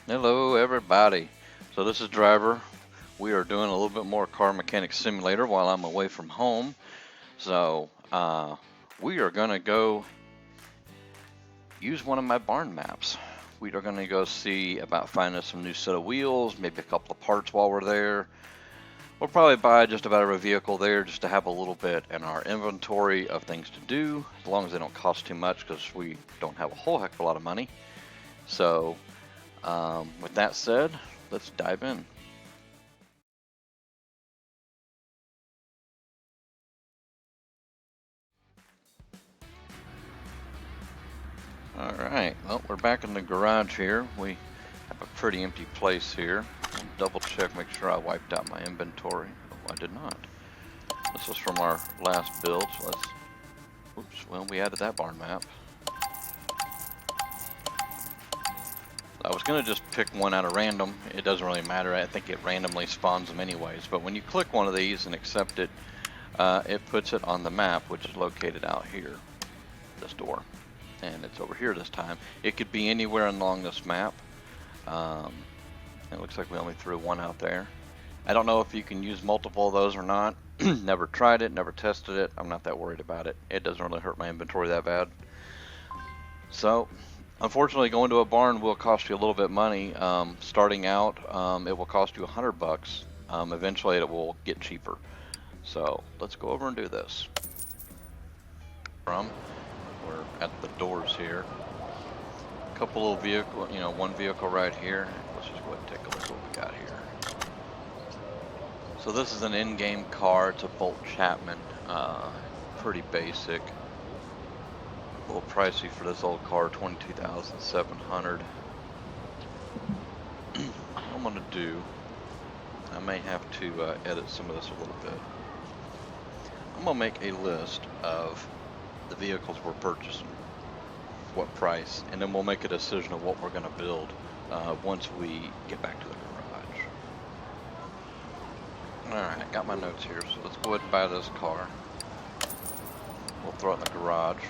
Hello, everybody. So this is Driver. We are doing a little bit more car mechanic simulator while I'm away from home. So we are going to go use one of my barn maps. We are going to go see about finding some new set of wheels, maybe a couple of parts while we're there. We'll probably buy just about every vehicle there just to have a little bit in our inventory of things to do, as long as they don't cost too much because we don't have a whole heck of a lot of money. So with that said, let's dive in. All right, well, we're back in the garage here. We have a pretty empty place here. I'll double check, make sure I wiped out my inventory. Oh, I did not. This was from our last build, so let's, oops, well, we added that barn map. I was gonna just pick one out of random. It doesn't really matter. I think it randomly spawns them anyways, but when you click one of these and accept it, it puts it on the map, which is located out here, this door. And it's over here this time. It could be anywhere along this map. It looks like we only threw one out there. I don't know if you can use multiple of those or not. Never tried it, never tested it. I'm not that worried about it. It doesn't really hurt my inventory that bad. So, unfortunately, going to a barn will cost you a little bit of money. Starting out, it will cost you $100. Eventually, it will get cheaper. So, let's go over and do this. We're at the doors here. A couple of vehicles, one vehicle right here. Let's just go ahead and take a look at what we got here. So this is an in-game car. It's a Bolt Chapman. Pretty basic. A little pricey for this old car, $22,700. What I'm gonna do, I may have to edit some of this a little bit. I'm gonna make a list of the vehicles we're purchasing, what price, and then we'll make a decision of what we're going to build once we get back to the garage. Alright, got my notes here, so let's go ahead and buy this car. We'll throw it in the garage.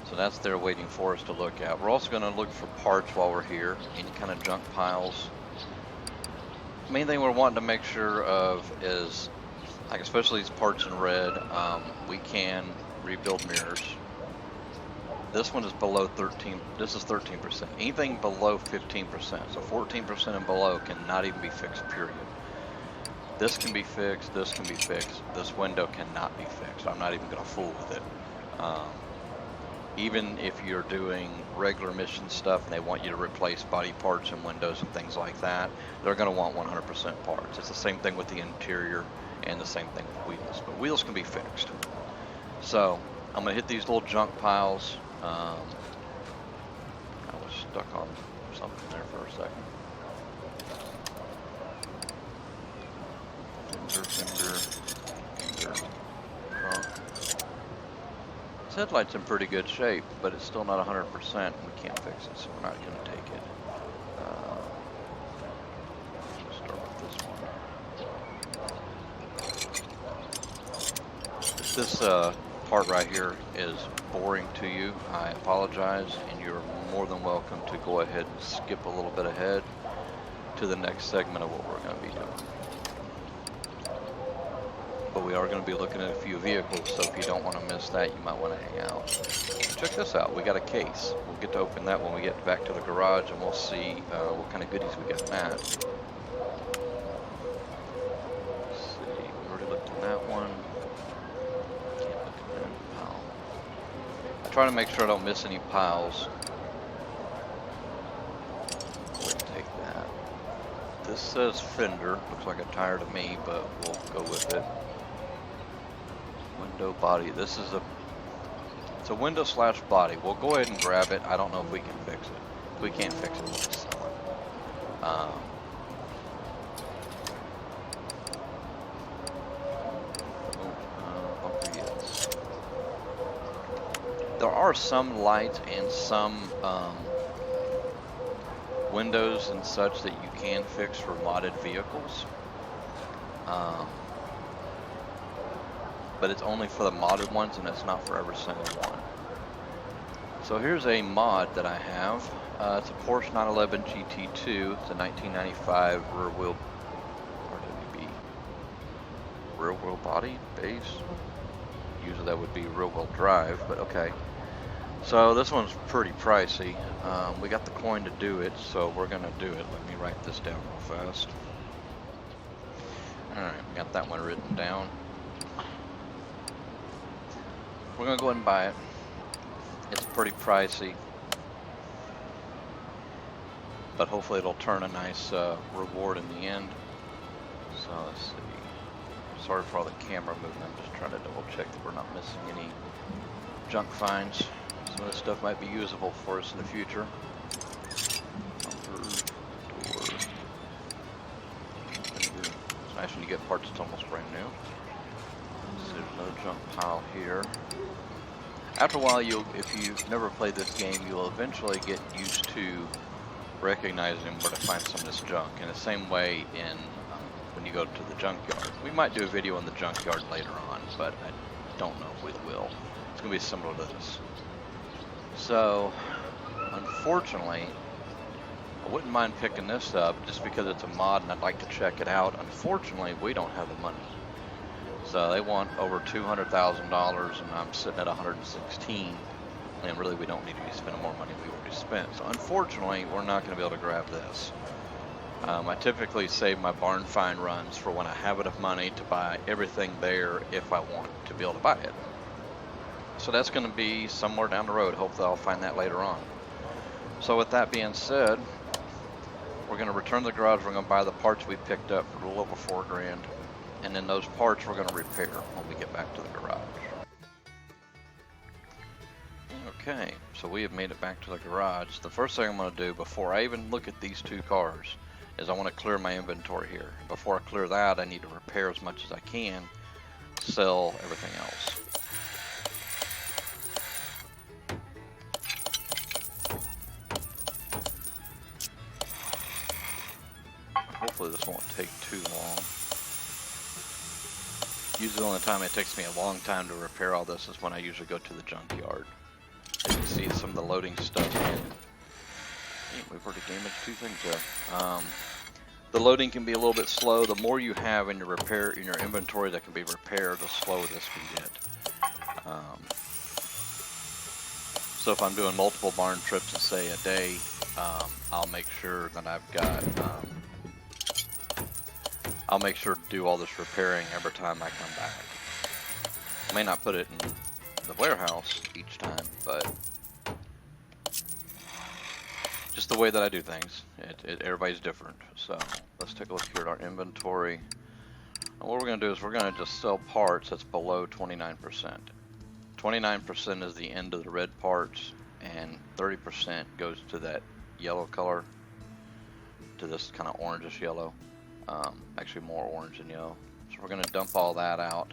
So that's there waiting for us to look at. We're also going to look for parts while we're here, any kind of junk piles. The main thing we're wanting to make sure of is, like especially these parts in red, we can rebuild mirrors. This one is below 13, this is 13%. Anything below 15%, so 14% and below cannot even be fixed, period. This can be fixed, this can be fixed, this window cannot be fixed. I'm not even gonna fool with it. Even if you're doing regular mission stuff and they want you to replace body parts and windows and things like that, they're gonna want 100% parts. It's the same thing with the interior and the same thing with wheels, but wheels can be fixed. So I'm gonna hit these little junk piles. I was stuck on something there for a second. Fender, trunk. This headlight's in pretty good shape, but it's still not 100%. We can't fix it, so we're not gonna take it. Let's start with this one. If this part right here is boring to you, I apologize, and you're more than welcome to go ahead and skip a little bit ahead to the next segment of what we're going to be doing. But we are going to be looking at a few vehicles, so if you don't want to miss that, you might want to hang out. Check this out, we got a case. We'll get to open that when we get back to the garage, and we'll see what kind of goodies we got in that. Let's see, we already looked at that one. Try to make sure I don't miss any piles. We'll take that. This says Fender. Looks like a tire to me, but we'll go with it. Window body. This is it's a window slash body. We'll go ahead and grab it. I don't know if we can fix it. If we can't fix it, we'll just sell it. There are some lights and some windows and such that you can fix for modded vehicles, but it's only for the modded ones and it's not for every single one. So here's a mod that I have. It's a Porsche 911 GT2. It's a 1995 rear wheel RWB. Rear wheel body base. Usually that would be rear wheel drive, but okay. So this one's pretty pricey. We got the coin to do it, so we're gonna do it. Let me write this down real fast. Alright, got that one written down. We're gonna go ahead and buy it. It's pretty pricey, but hopefully it'll turn a nice reward in the end. So let's see. Sorry for all the camera movement. I'm just trying to double check that we're not missing any junk finds. Some of this stuff might be usable for us in the future. Bumper, door. It's nice when you get parts that's almost brand new. So there's no junk pile here. After a while, if you've never played this game, you'll eventually get used to recognizing where to find some of this junk. In the same way when you go to the junkyard. We might do a video on the junkyard later on, but I don't know if we will. It's going to be similar to this. So, unfortunately, I wouldn't mind picking this up just because it's a mod and I'd like to check it out. Unfortunately, we don't have the money. So they want over $200,000 and I'm sitting at 116. And really we don't need to be spending more money we already spent. So unfortunately, we're not going to be able to grab this. I typically save my barn find runs for when I have enough money to buy everything there if I want to be able to buy it. So that's going to be somewhere down the road. Hopefully I'll find that later on. So with that being said, we're going to return to the garage. We're going to buy the parts we picked up for a little over $4 grand. And then those parts we're going to repair when we get back to the garage. Okay, so we have made it back to the garage. The first thing I'm going to do before I even look at these two cars is I want to clear my inventory here. Before I clear that, I need to repair as much as I can, sell everything else. Hopefully this won't take too long. Usually the only time it takes me a long time to repair all this is when I usually go to the junkyard. You can see some of the loading stuff in. We've already damaged two things there. The loading can be a little bit slow. The more you have in your inventory that can be repaired, the slower this can get. So if I'm doing multiple barn trips, say a day, I'll make sure that I'll make sure to do all this repairing every time I come back. I may not put it in the warehouse each time, but just the way that I do things. Everybody's different. So let's take a look here at our inventory. And what we're going to do is we're going to just sell parts that's below 29%. 29% is the end of the red parts, and 30% goes to that yellow color, to this kind of orangish yellow. Actually more orange than yellow. So we're going to dump all that out.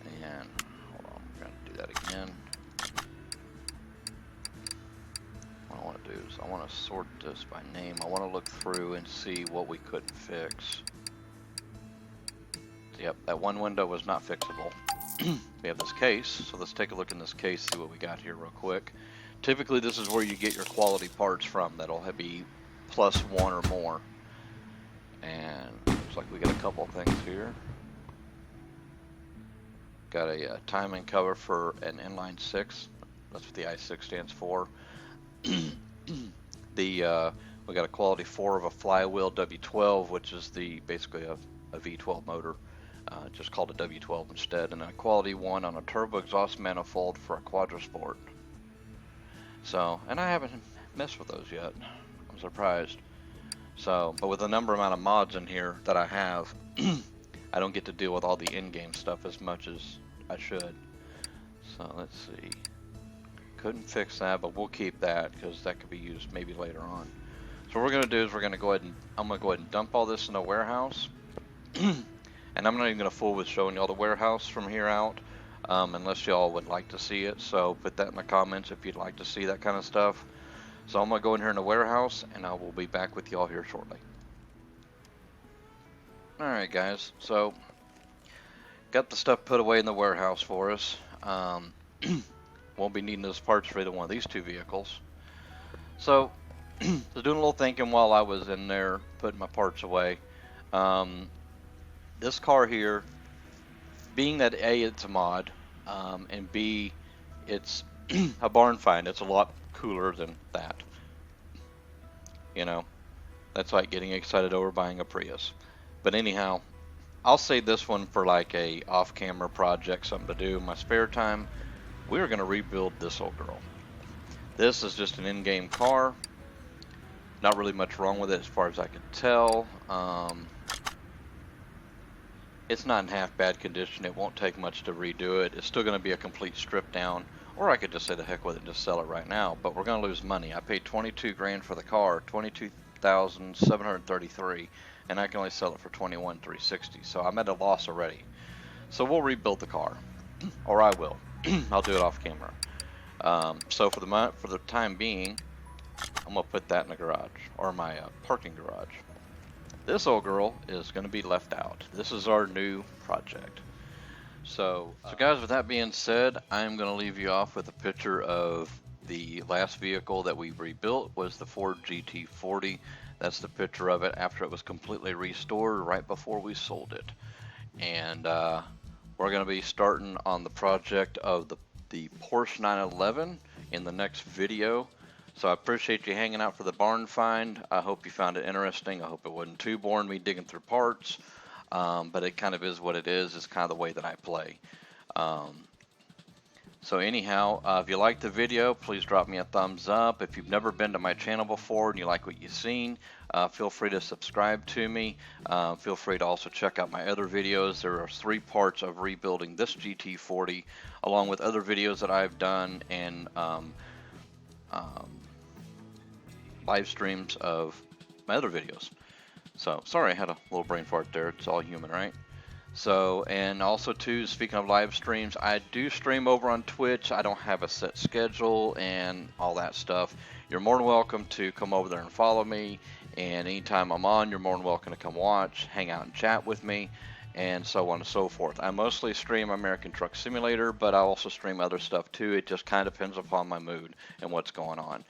And hold on, we're going to do that again. What I want to do is I want to sort this by name. I want to look through and see what we couldn't fix. Yep, that one window was not fixable. We have this case, so let's take a look in this case, see what we got here real quick. Typically this is where you get your quality parts from. That'll be +1 or more. And looks like we got a couple things here. Got a timing cover for an inline 6. That's what the I6 stands for. We got a quality 4 of a flywheel W12, which is basically a V12 motor, just called a W12 instead, and a quality 1 on a turbo exhaust manifold for a Quadrasport. So, and I haven't messed with those yet. I'm surprised. So, but with the amount of mods in here that I have, I don't get to deal with all the in-game stuff as much as I should. So let's see. Couldn't fix that, but we'll keep that because that could be used maybe later on. So what we're gonna do is I'm gonna go ahead and dump all this in the warehouse. And I'm not even gonna fool with showing y'all the warehouse from here out, unless y'all would like to see it. So put that in the comments if you'd like to see that kind of stuff. So I'm gonna go in here in the warehouse and I will be back with y'all here shortly. Alright guys, so got the stuff put away in the warehouse for us. won't be needing those parts for either one of these two vehicles. So, was doing a little thinking while I was in there putting my parts away. Um, this car here, being that A, it's a mod, and B, it's a barn find. It's a lot cooler than that. You know, that's like getting excited over buying a Prius. But anyhow, I'll save this one for like a off-camera project, something to do in my spare time. We're going to rebuild this old girl. This is just an in-game car. Not really much wrong with it as far as I can tell. It's not in half bad condition. It won't take much to redo it. It's still going to be a complete strip down. Or I could just say the heck with it and just sell it right now. But we're going to lose money. I paid 22 grand for the car, 22,733, and I can only sell it for 21,360. So I'm at a loss already. So we'll rebuild the car, or I will. I'll do it off camera. So for the time being, I'm gonna put that in the garage, or my parking garage. This old girl is gonna be left out. This is our new project. So guys, with that being said, I'm gonna leave you off with a picture of the last vehicle that we rebuilt. Was the Ford GT40. That's the picture of it after it was completely restored right before we sold it. And we're gonna be starting on the project of the Porsche 911 in the next video. So I appreciate you hanging out for the barn find. I hope you found it interesting. I hope it wasn't too boring me digging through parts, but it kind of is what it is. It's kind of the way that I play. So anyhow, if you liked the video, please drop me a thumbs up. If you've never been to my channel before and you like what you've seen, feel free to subscribe to me. Feel free to also check out my other videos. There are 3 parts of rebuilding this GT40, along with other videos that I've done and live streams of my other videos. So sorry, I had a little brain fart there. It's all human, right? So, and also too, speaking of live streams, I do stream over on Twitch. I don't have a set schedule and all that stuff. You're more than welcome to come over there and follow me. And anytime I'm on, you're more than welcome to come watch, hang out and chat with me, and so on and so forth. I mostly stream American Truck Simulator, but I also stream other stuff too. It just kind of depends upon my mood and what's going on.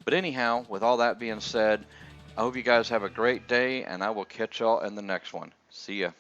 But anyhow, with all that being said, I hope you guys have a great day, and I will catch y'all in the next one. See ya.